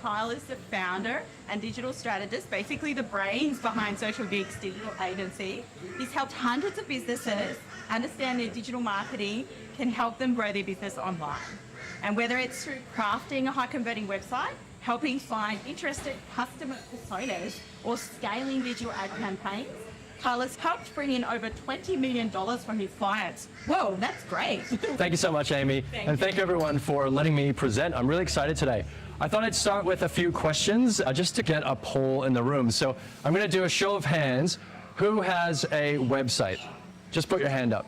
Kyle is the founder and digital strategist, basically the brains behind Social Geeks digital agency. He's helped hundreds of businesses understand their digital marketing can help them grow their business online. And whether it's through crafting a high-converting website, helping find interested customer personas, or scaling digital ad campaigns, Kyle has helped bring in over $20 million from his clients. Whoa, that's great. Thank you so much, Amy. And thank you everyone for letting me present. I'm really excited today. I thought I'd start with a few questions just to get a poll in the room. So I'm going to do a show of hands. Who has a website? Just put your hand up.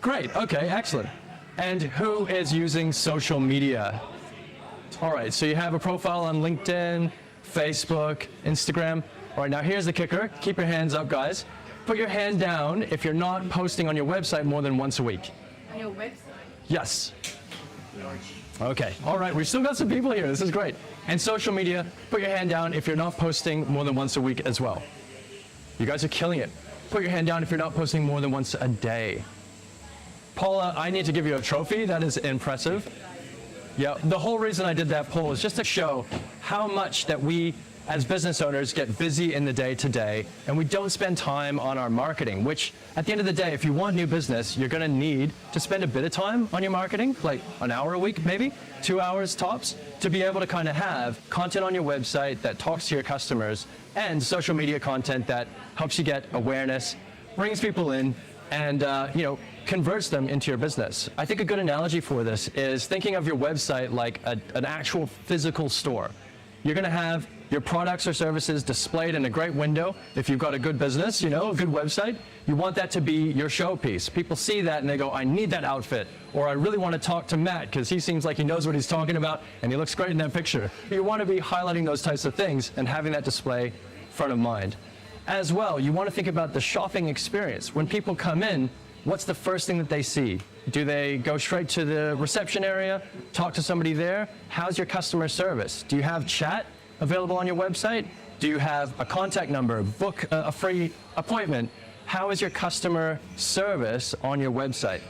Great. Okay, excellent. And who is using social media? All right, so you have a profile on LinkedIn, Facebook, Instagram. All right, now here's the kicker. Keep your hands up, guys. Put your hand down if you're not posting on your website more than once a week. On your website? Yes. Okay, all right, we've still got some people here. This is great. And social media, put your hand down if you're not posting more than once a week as well. You guys are killing it. Put your hand down if you're not posting more than once a day. Paula, I need to give you a trophy. That is impressive. Yeah, the whole reason I did that poll is just to show how much that we as business owners get busy in the day-to-day and we don't spend time on our marketing, which at the end of the day, if you want new business, you're gonna need to spend a bit of time on your marketing, like an hour a week maybe, 2 hours tops, to be able to kind of have content on your website that talks to your customers and social media content that helps you get awareness, brings people in, and converts them into your business. I think a good analogy for this is thinking of your website like an actual physical store. You're going to have your products or services displayed in a great window. If you've got a good business, a good website, you want that to be your showpiece. People see that and they go, I need that outfit, or I really want to talk to Matt because he seems like he knows what he's talking about and he looks great in that picture. You want to be highlighting those types of things and having that display front of mind. As well, you want to think about the shopping experience. When people come in, what's the first thing that they see? Do they go straight to the reception area, talk to somebody there? How's your customer service? Do you have chat available on your website? Do you have a contact number, book a free appointment? How is your customer service on your website?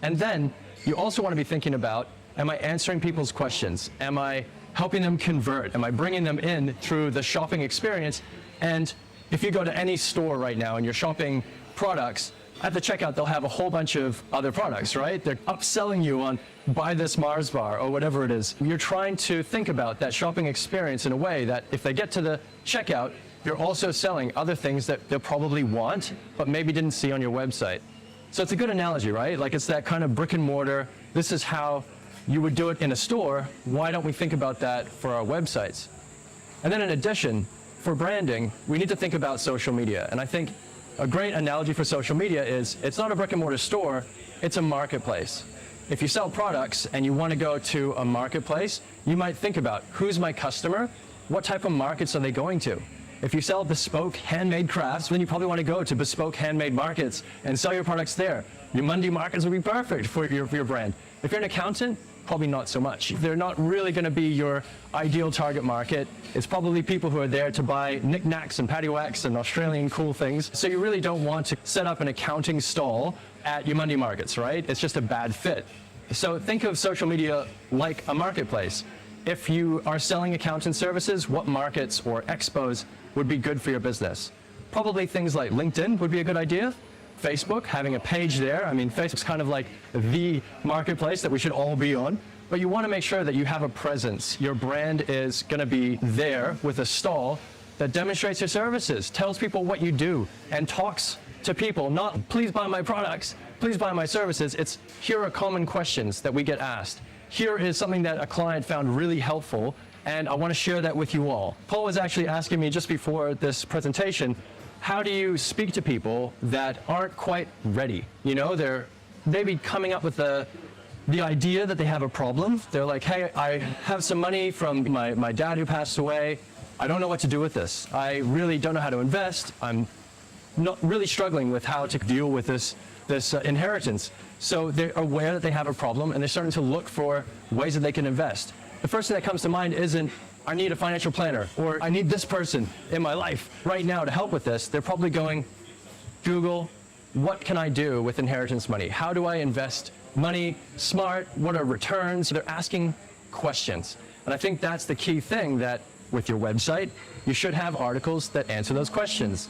And then you also want to be thinking about, am I answering people's questions? Am I helping them convert? Am I bringing them in through the shopping experience? And if you go to any store right now and you're shopping products, at the checkout, they'll have a whole bunch of other products, right? They're upselling you on buy this Mars bar or whatever it is. You're trying to think about that shopping experience in a way that if they get to the checkout, you're also selling other things that they'll probably want, but maybe didn't see on your website. So it's a good analogy, right? Like it's that kind of brick and mortar. This is how you would do it in a store. Why don't we think about that for our websites? And then in addition, for branding, we need to think about social media. And I think a great analogy for social media is it's not a brick and mortar store, it's a marketplace. If you sell products and you want to go to a marketplace, you might think about who's my customer, what type of markets are they going to? If you sell bespoke handmade crafts, then you probably want to go to bespoke handmade markets and sell your products there. Your Monday markets would be perfect for your brand. If you're an accountant, probably not so much. They're not really going to be your ideal target market. It's probably people who are there to buy knickknacks and patty whacks and Australian cool things. So you really don't want to set up an accounting stall at your Monday markets, right? It's just a bad fit. So think of social media like a marketplace. If you are selling accountant services, what markets or expos would be good for your business? Probably things like LinkedIn would be a good idea. Facebook, having a page there. I mean, Facebook's kind of like the marketplace that we should all be on. But you want to make sure that you have a presence. Your brand is going to be there with a stall that demonstrates your services, tells people what you do, and talks to people, not please buy my products, please buy my services. It's here are common questions that we get asked. Here is something that a client found really helpful, and I want to share that with you all. Paul was actually asking me just before this presentation, how do you speak to people that aren't quite ready? They're maybe coming up with the idea that they have a problem. They're like, hey, I have some money from my dad who passed away. I don't know what to do with this. I really don't know how to invest. I'm not really struggling with how to deal with this inheritance. So they're aware that they have a problem and they're starting to look for ways that they can invest. The first thing that comes to mind isn't, I need a financial planner, or I need this person in my life right now to help with this. They're probably going, Google, what can I do with inheritance money? How do I invest money smart? What are returns? They're asking questions. And I think that's the key thing, that with your website, you should have articles that answer those questions.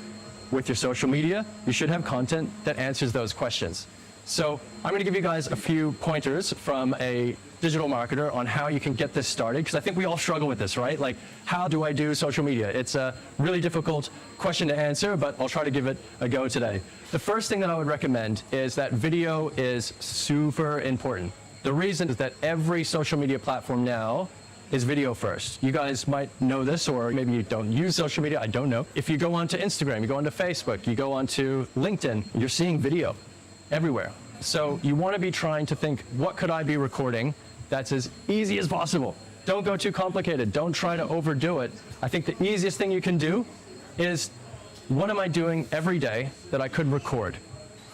With your social media, you should have content that answers those questions. So I'm going to give you guys a few pointers from a digital marketer on how you can get this started, because I think we all struggle with this, right? Like, how do I do social media? It's a really difficult question to answer, but I'll try to give it a go today. The first thing that I would recommend is that video is super important. The reason is that every social media platform now is video first. You guys might know this, or maybe you don't use social media, I don't know. If you go onto Instagram, you go onto Facebook, you go onto LinkedIn, you're seeing video everywhere. So you want to be trying to think, what could I be recording that's as easy as possible? Don't go too complicated. Don't try to overdo it. I think the easiest thing you can do is, what am I doing every day that I could record?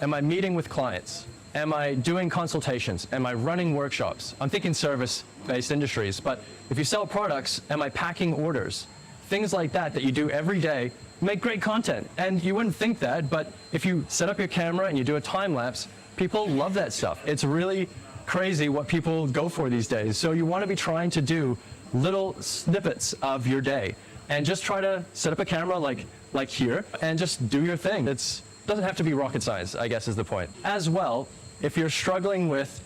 Am I meeting with clients? Am I doing consultations? Am I running workshops? I'm thinking service-based industries, but if you sell products, am I packing orders? Things like that you do every day make great content. And you wouldn't think that, but if you set up your camera and you do a time lapse, people love that stuff. It's really crazy what people go for these days. So you want to be trying to do little snippets of your day and just try to set up a camera like here and just do your thing. It doesn't have to be rocket science, I guess is the point. As well, if you're struggling with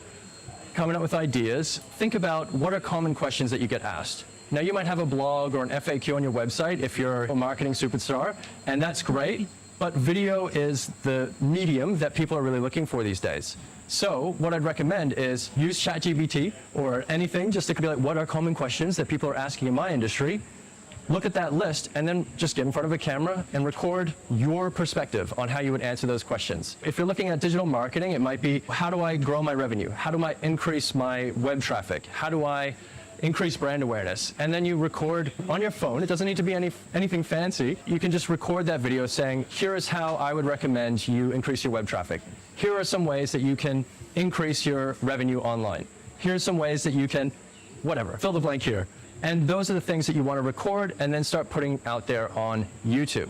coming up with ideas, think about what are common questions that you get asked. Now, you might have a blog or an FAQ on your website if you're a marketing superstar, and that's great, but video is the medium that people are really looking for these days. So what I'd recommend is use ChatGPT or anything just to be like, what are common questions that people are asking in my industry? Look at that list and then just get in front of a camera and record your perspective on how you would answer those questions. If you're looking at digital marketing, it might be, how do I grow my revenue? How do I increase my web traffic? How do I increase brand awareness? And then you record on your phone. It doesn't need to be anything fancy. You can just record that video saying, here is how I would recommend you increase your web traffic. Here are some ways that you can increase your revenue online. Here's some ways that you can, whatever, fill the blank here. And those are the things that you want to record and then start putting out there on YouTube.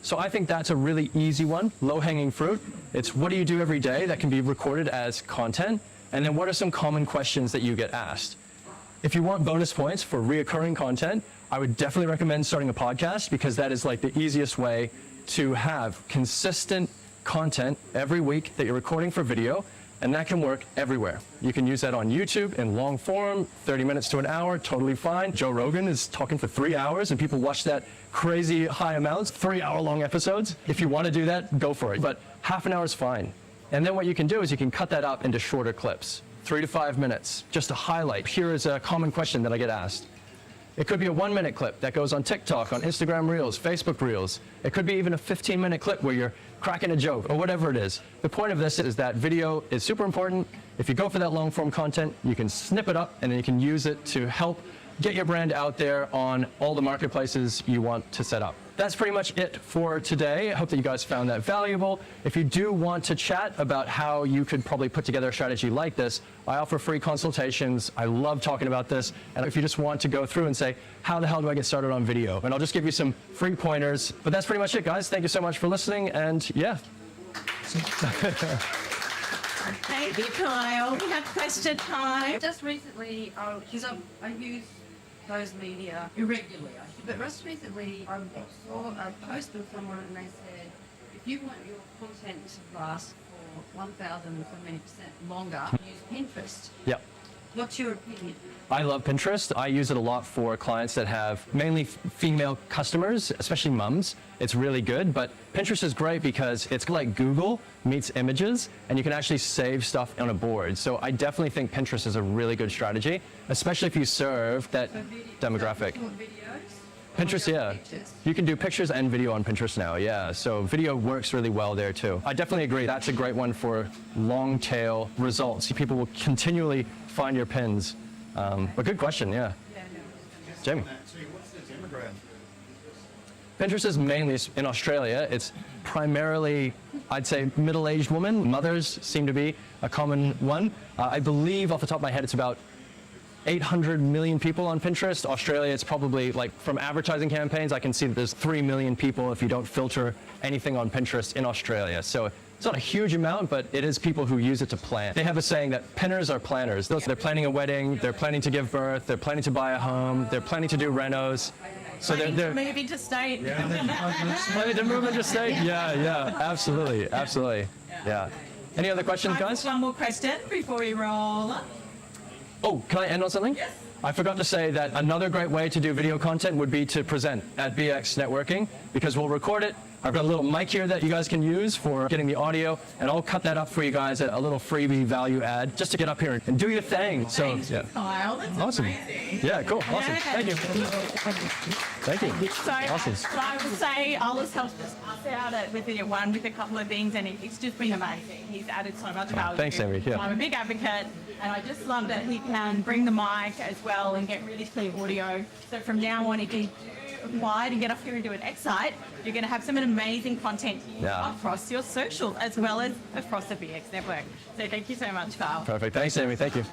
So I think that's a really easy one, low-hanging fruit. It's what do you do every day that can be recorded as content? And then what are some common questions that you get asked? If you want bonus points for reoccurring content, I would definitely recommend starting a podcast, because that is like the easiest way to have consistent content every week that you're recording for video, and that can work everywhere. You can use that on YouTube in long form, 30 minutes to an hour, totally fine. Joe Rogan is talking for 3 hours and people watch that crazy high amounts, 3-hour-long episodes. If you want to do that, go for it. But half an hour is fine. And then what you can do is you can cut that up into shorter clips, 3 to 5 minutes, just to highlight. Here is a common question that I get asked. It could be a 1-minute clip that goes on TikTok, on Instagram Reels, Facebook Reels. It could be even a 15-minute clip where you're cracking a joke or whatever it is. The point of this is that video is super important. If you go for that long-form content, you can snip it up and then you can use it to help get your brand out there on all the marketplaces you want to set up. That's pretty much it for today. I hope that you guys found that valuable. If you do want to chat about how you could probably put together a strategy like this, I offer free consultations. I love talking about this. And if you just want to go through and say, how the hell do I get started on video? And I'll just give you some free pointers. But that's pretty much it, guys. Thank you so much for listening. And yeah. Thank you, Kyle. We have question time. Just recently, because I use those media irregularly, but just recently I saw a post from someone and they said, if you want your content to last for 1,000 so many % longer, use Pinterest. Yep. What's your opinion? I love Pinterest. I use it a lot for clients that have mainly female customers, especially mums. It's really good, but Pinterest is great because it's like Google meets images, and you can actually save stuff on a board. So I definitely think Pinterest is a really good strategy, especially if you serve that demographic. Pinterest, yeah. You can do pictures and video on Pinterest now, yeah. So video works really well there too. I definitely agree. That's a great one for long tail results. People will continually find your pins. But good question, yeah. Jamie. So what's the demographic? Pinterest is mainly in Australia. It's primarily, I'd say, middle-aged women. Mothers seem to be a common one. I believe off the top of my head, it's about 800 million people on Pinterest. Australia, it's probably like from advertising campaigns, I can see that there's 3 million people if you don't filter anything on Pinterest in Australia. So It's not a huge amount, but it is people who use it to plan. They have a saying that pinners are planners. They're planning a wedding, they're planning to give birth, they're planning to buy a home, they're planning to do renos. So they're Move interstate. planning to move interstate. Yeah, absolutely. Yeah. Any other questions, guys? One more question before we roll. Oh, can I end on something? Yes. I forgot to say that another great way to do video content would be to present at BX Networking, because we'll record it. I've got a little mic here that you guys can use for getting the audio, and I'll cut that up for you guys at a little freebie value add just to get up here and do your thing. So, Thanks, yeah. Kyle. That's Awesome. amazing. Yeah, cool. Awesome. Yeah. Thank you. Thank you. So, Awesome. so I would say Alice helped us out at with video one with a couple of things, and he's just been amazing. He's added so much value. Thanks, Amy. Yeah. I'm a big advocate, and I just love that he can bring the mic as well and get really clear audio. So from now on, if you do apply to get up here and do an xCite, you're going to have some amazing content across your social as well as across the BX network. So thank you so much, Carl. Perfect. Thanks, Amy. Thank you.